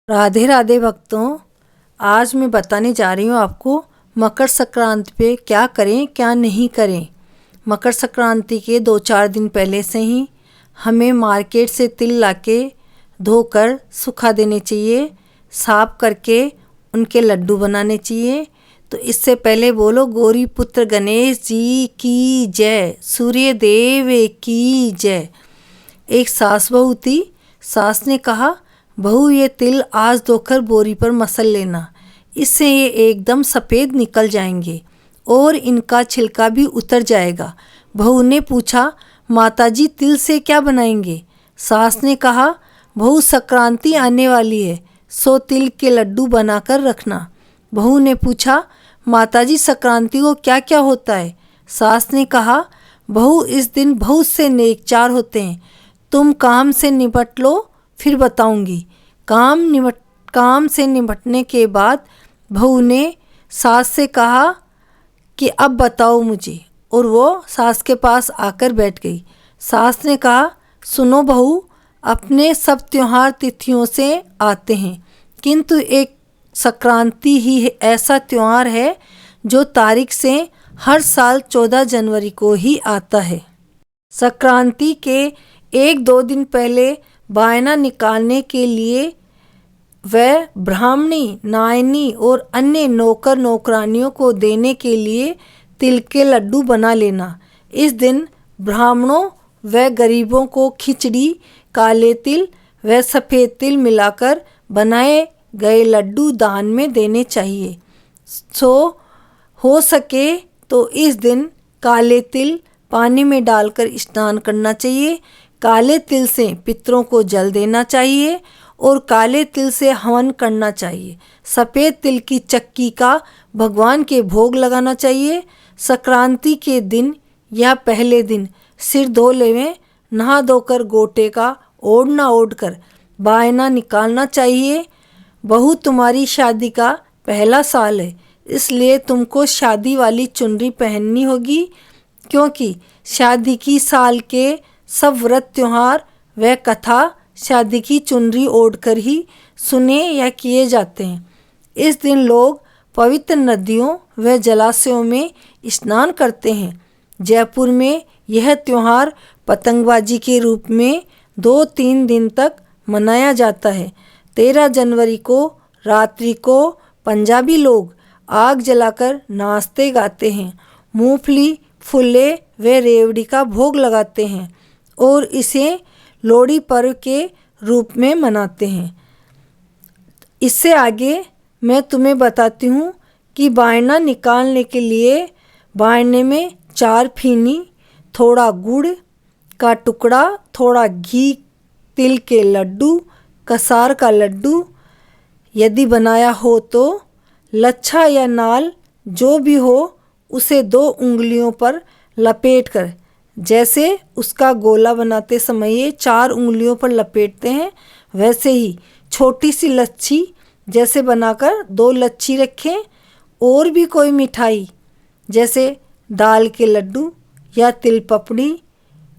राधे राधे भक्तों, आज मैं बताने जा रही हूँ आपको मकर संक्रांति पे क्या करें क्या नहीं करें। मकर संक्रांति के 2-4 दिन पहले से ही हमें मार्केट से तिल लाके धोकर सुखा देने चाहिए, साफ करके उनके लड्डू बनाने चाहिए। तो इससे पहले बोलो गौरी पुत्र गणेश जी की जय, सूर्य देव की जय। एक सास बहू थी। सास ने कहा, बहू ये तिल आज धोकर बोरी पर मसल लेना, इससे ये एकदम सफ़ेद निकल जाएंगे और इनका छिलका भी उतर जाएगा। बहू ने पूछा, माताजी तिल से क्या बनाएंगे? सास ने कहा, बहू संक्रांति आने वाली है, सो तिल के लड्डू बनाकर रखना। बहू ने पूछा, माताजी संक्रांति को क्या क्या होता है? सास ने कहा, बहू इस दिन बहुत से नेकचार होते हैं, तुम काम से निपट लो फिर बताऊंगी। काम से निपटने के बाद बहू ने सास से कहा कि अब बताओ मुझे, और वो सास के पास आकर बैठ गई। सास ने कहा, सुनो बहू, अपने सब त्योहार तिथियों से आते हैं, किंतु एक संक्रांति ही ऐसा त्यौहार है जो तारीख से हर साल 14 जनवरी को ही आता है। संक्रांति के 1-2 दिन पहले बायना निकालने के लिए वह ब्राह्मणी, नायनी और अन्य नौकर नौकरानियों को देने के लिए तिल के लड्डू बना लेना। इस दिन ब्राह्मणों व गरीबों को खिचड़ी, काले तिल व सफ़ेद तिल मिलाकर बनाए गए लड्डू दान में देने चाहिए। हो सके तो इस दिन काले तिल पानी में डालकर स्नान करना चाहिए। काले तिल से पितरों को जल देना चाहिए और काले तिल से हवन करना चाहिए। सफ़ेद तिल की चक्की का भगवान के भोग लगाना चाहिए। संक्रांति के दिन या पहले दिन सिर धो लेवें, नहा धोकर गोटे का ओढ़ना ओढ़कर बायना निकालना चाहिए। बहू तुम्हारी शादी का पहला साल है, इसलिए तुमको शादी वाली चुनरी पहननी होगी, क्योंकि शादी की साल के सब व्रत त्योहार व कथा शादी की चुनरी ओढ़कर ही सुने या किए जाते हैं। इस दिन लोग पवित्र नदियों व जलाशयों में स्नान करते हैं। जयपुर में यह त्यौहार पतंगबाजी के रूप में 2-3 दिन तक मनाया जाता है। 13 जनवरी को रात्रि को पंजाबी लोग आग जलाकर नाचते गाते हैं, मूंगफली, फुल्ले व रेवड़ी का भोग लगाते हैं और इसे लोहड़ी पर्व के रूप में मनाते हैं। इससे आगे मैं तुम्हें बताती हूँ कि बायना निकालने के लिए बायने में 4 फीनी, थोड़ा गुड़ का टुकड़ा, थोड़ा घी, तिल के लड्डू, कसार का लड्डू यदि बनाया हो तो, लच्छा या नाल जो भी हो उसे 2 उंगलियों पर लपेटकर, जैसे उसका गोला बनाते समय ये 4 उंगलियों पर लपेटते हैं, वैसे ही छोटी सी लच्छी जैसे बनाकर 2 लच्छी रखें। और भी कोई मिठाई जैसे दाल के लड्डू या तिल पपड़ी,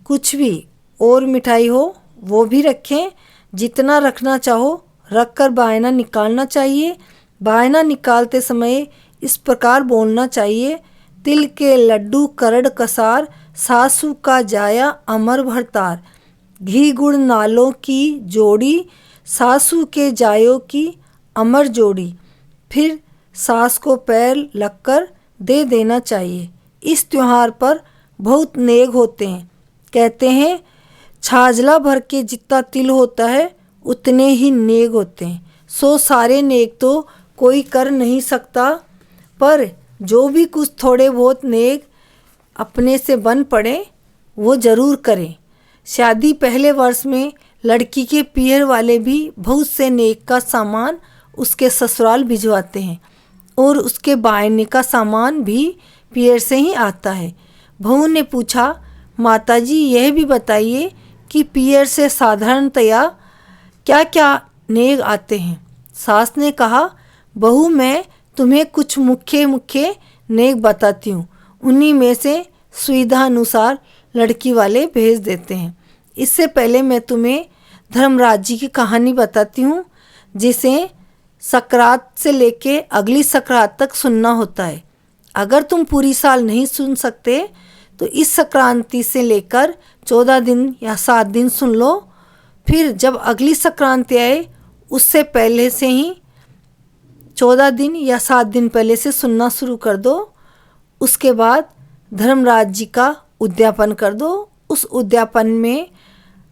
कुछ भी और मिठाई हो वो भी रखें। जितना रखना चाहो रखकर बायना निकालना चाहिए। बायना निकालते समय इस प्रकार बोलना चाहिए, तिल के लड्डू करड़ कसार, सासू का जाया अमर भरतार। घी गुड़ नालों की जोड़ी, सासू के जायों की अमर जोड़ी। फिर सास को पैर लगकर दे देना चाहिए। इस त्योहार पर बहुत नेग होते हैं। कहते हैं छाजला भर के जितना तिल होता है उतने ही नेग होते हैं। सो सारे नेग तो कोई कर नहीं सकता, पर जो भी कुछ थोड़े बहुत नेग अपने से बन पड़े वो ज़रूर करें। शादी पहले वर्ष में लड़की के पियर वाले भी बहुत से नेक का सामान उसके ससुराल भिजवाते हैं और उसके बायने का सामान भी पियर से ही आता है। बहू ने पूछा, माताजी यह भी बताइए कि पियर से साधारणतया क्या क्या नेग आते हैं? सास ने कहा, बहू मैं तुम्हें कुछ मुख्य नेग बताती हूँ, उन्हीं में से सुविधा अनुसार लड़की वाले भेज देते हैं। इससे पहले मैं तुम्हें धर्मराज जी की कहानी बताती हूँ। जिसे सकरात से लेके अगली सकरात तक सुनना होता है। अगर तुम पूरी साल नहीं सुन सकते तो इस संक्रांति से लेकर 14 दिन या 7 दिन सुन लो। फिर जब अगली संक्रांति आए उससे पहले से ही 14 दिन या 7 दिन पहले से सुनना शुरू कर दो। उसके बाद धर्मराज जी का उद्यापन कर दो। उस उद्यापन में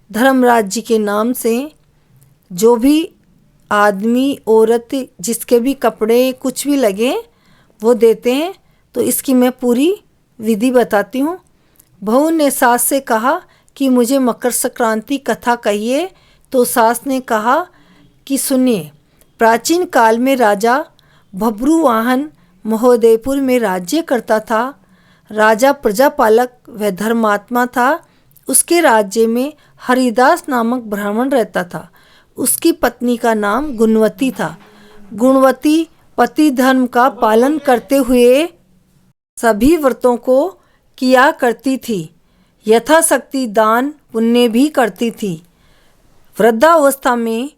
धर्मराज जी के नाम से जो भी आदमी औरत जिसके भी कपड़े कुछ भी लगे वो देते हैं। तो इसकी मैं पूरी विधि बताती हूँ। बहू ने सास से कहा कि मुझे मकर संक्रांति कथा कहिए। तो सास ने कहा कि सुनिए, प्राचीन काल में राजा भब्रुवाहन महोदयपुर में राज्य करता था। राजा प्रजापालक व धर्मात्मा था। उसके राज्य में हरिदास नामक ब्राह्मण रहता था। उसकी पत्नी का नाम गुणवती था। गुणवती पति धर्म का पालन करते हुए सभी व्रतों को किया करती थी। यथाशक्ति दान पुण्य भी करती थी। वृद्धावस्था में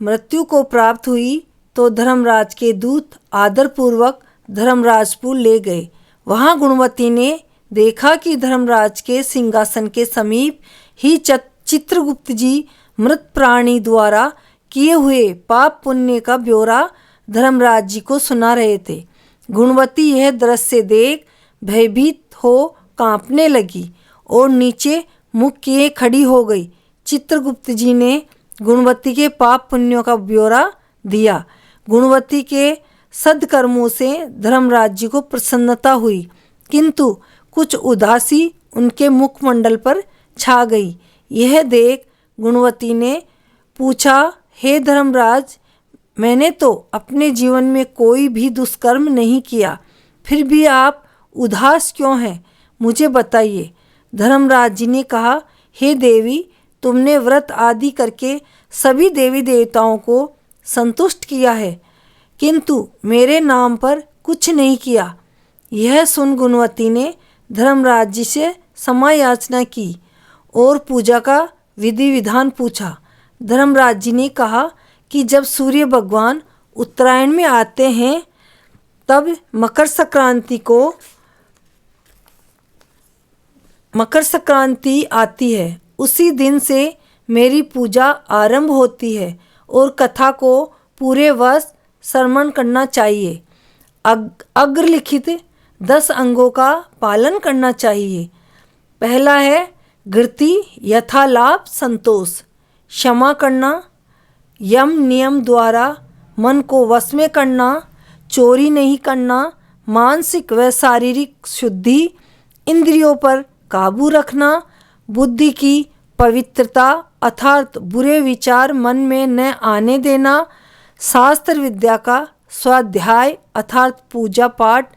मृत्यु को प्राप्त हुई तो धर्मराज के दूत आदरपूर्वक धर्मराजपुर ले गए। वहाँ गुणवती ने देखा कि धर्मराज के सिंहासन के समीप ही चित्रगुप्त जी मृत प्राणी द्वारा किए हुए पाप पुण्य का ब्यौरा धर्मराज जी को सुना रहे थे। गुणवती यह दृश्य देख भयभीत हो कांपने लगी और नीचे मुख किए खड़ी हो गई। चित्रगुप्त जी ने गुणवती के पाप पुण्यों का ब्यौरा दिया। गुणवती के सद्कर्मों से धर्मराज जी को प्रसन्नता हुई, किंतु कुछ उदासी उनके मुखमंडल पर छा गई। यह देख गुणवती ने पूछा, हे धर्मराज, मैंने तो अपने जीवन में कोई भी दुष्कर्म नहीं किया, फिर भी आप उदास क्यों हैं? मुझे बताइए। धर्मराज जी ने कहा, हे देवी, तुमने व्रत आदि करके सभी देवी देवताओं को संतुष्ट किया है, किंतु मेरे नाम पर कुछ नहीं किया। यह सुन गुणवती ने धर्मराज जी से क्षमा याचना की और पूजा का विधि विधान पूछा। धर्मराज जी ने कहा कि जब सूर्य भगवान उत्तरायण में आते हैं तब मकर संक्रांति आती है। उसी दिन से मेरी पूजा आरंभ होती है और कथा को पूरे वर्ष श्रवण करना चाहिए। अग्रलिखित 10 अंगों का पालन करना चाहिए। पहला है घृति यथालाभ संतोष, क्षमा करना, यम नियम द्वारा मन को वश में करना, चोरी नहीं करना, मानसिक व शारीरिक शुद्धि, इंद्रियों पर काबू रखना, बुद्धि की पवित्रता अर्थात बुरे विचार मन में न आने देना, शास्त्र विद्या का स्वाध्याय अर्थात पूजा पाठ,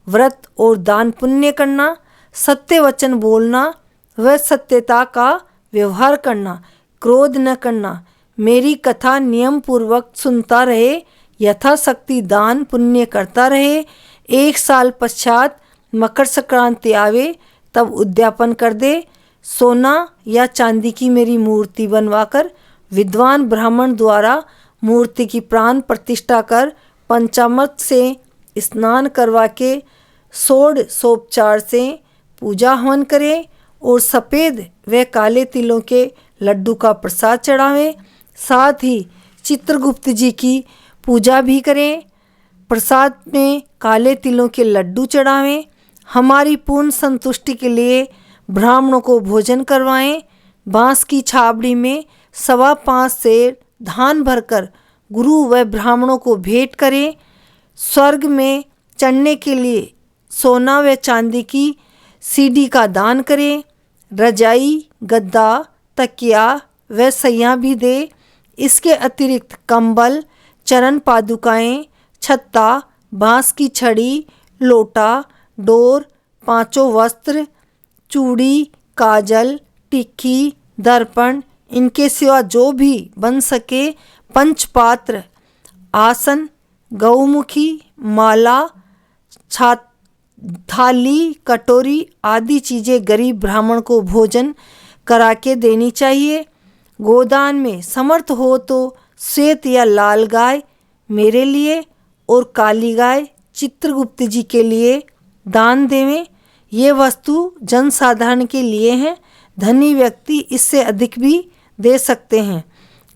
व्रत और दान पुण्य करना, सत्य वचन बोलना व सत्यता का व्यवहार करना, क्रोध न करना, मेरी कथा नियम पूर्वक सुनता रहे, यथाशक्ति दान पुण्य करता रहे। 1 साल पश्चात मकर संक्रांति आवे तब उद्यापन कर दे। सोना या चांदी की मेरी मूर्ति बनवाकर विद्वान ब्राह्मण द्वारा मूर्ति की प्राण प्रतिष्ठा कर पंचामृत से स्नान करवा के षोडशोपचार से पूजा हवन करे और सफ़ेद व काले तिलों के लड्डू का प्रसाद चढ़ावें। साथ ही चित्रगुप्त जी की पूजा भी करें। प्रसाद में काले तिलों के लड्डू चढ़ावें। हमारी पूर्ण संतुष्टि के लिए ब्राह्मणों को भोजन करवाएं। बांस की छाबड़ी में 5.25 सेर धान भरकर गुरु व ब्राह्मणों को भेंट करें। स्वर्ग में चढ़ने के लिए सोना व चांदी की सीढ़ी का दान करें। रजाई, गद्दा, तकिया व सैया भी दे। इसके अतिरिक्त कंबल, चरण पादुकाएं, छत्ता, बांस की छड़ी, लोटा, डोर, 5 वस्त्र, चूड़ी, काजल, टिक्की, दर्पण, इनके सिवा जो भी बन सके, पंचपात्र, आसन, गौमुखी, माला, थाली, कटोरी आदि चीज़ें गरीब ब्राह्मण को भोजन करा के देनी चाहिए। गोदान में समर्थ हो तो श्वेत या लाल गाय मेरे लिए और काली गाय चित्रगुप्त जी के लिए दान देवें। ये वस्तु जनसाधारण के लिए है, धनी व्यक्ति इससे अधिक भी दे सकते हैं।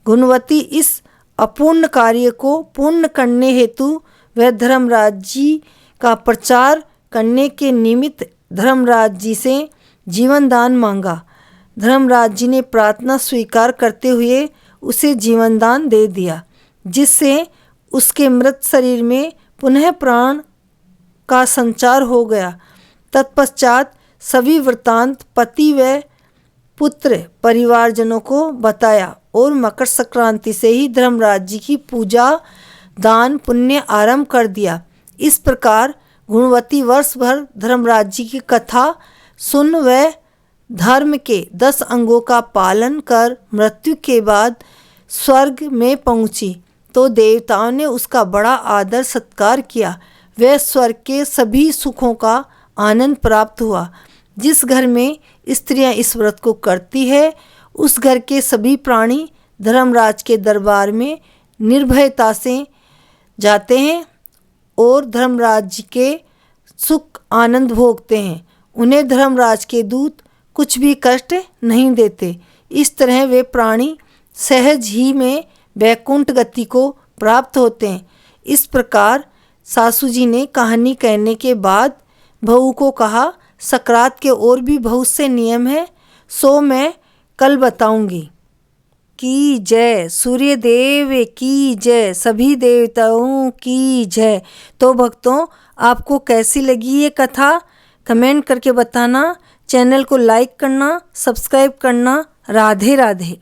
गुणवती इस अपूर्ण कार्य को पूर्ण करने हेतु वह धर्मराज जी का प्रचार करने के निमित्त धर्मराज जी से जीवन दान मांगा। धर्मराज जी ने प्रार्थना स्वीकार करते हुए उसे जीवन दान दे दिया, जिससे उसके मृत शरीर में पुनः प्राण का संचार हो गया। तत्पश्चात सभी वृत्तांत पति व पुत्र परिवारजनों को बताया और मकर संक्रांति से ही धर्मराज जी की पूजा दान पुण्य आरंभ कर दिया। इस प्रकार गुणवती वर्ष भर धर्मराज जी की कथा सुन व धर्म के 10 अंगों का पालन कर मृत्यु के बाद स्वर्ग में पहुंची तो देवताओं ने उसका बड़ा आदर सत्कार किया। वह स्वर्ग के सभी सुखों का आनंद प्राप्त हुआ। जिस घर में स्त्रियां इस व्रत को करती है उस घर के सभी प्राणी धर्मराज के दरबार में निर्भयता से जाते हैं और धर्मराज जी के सुख आनंद भोगते हैं। उन्हें धर्मराज के दूत कुछ भी कष्ट नहीं देते। इस तरह वे प्राणी सहज ही में वैकुंठ गति को प्राप्त होते हैं। इस प्रकार सासू जी ने कहानी कहने के बाद बहू को कहा, सकरात के और भी बहुत से नियम हैं, सो मैं कल बताऊंगी। की जय, सूर्य देव की जय, सभी देवताओं की जय। तो भक्तों, आपको कैसी लगी ये कथा कमेंट करके बताना। चैनल को लाइक करना, सब्सक्राइब करना। राधे राधे।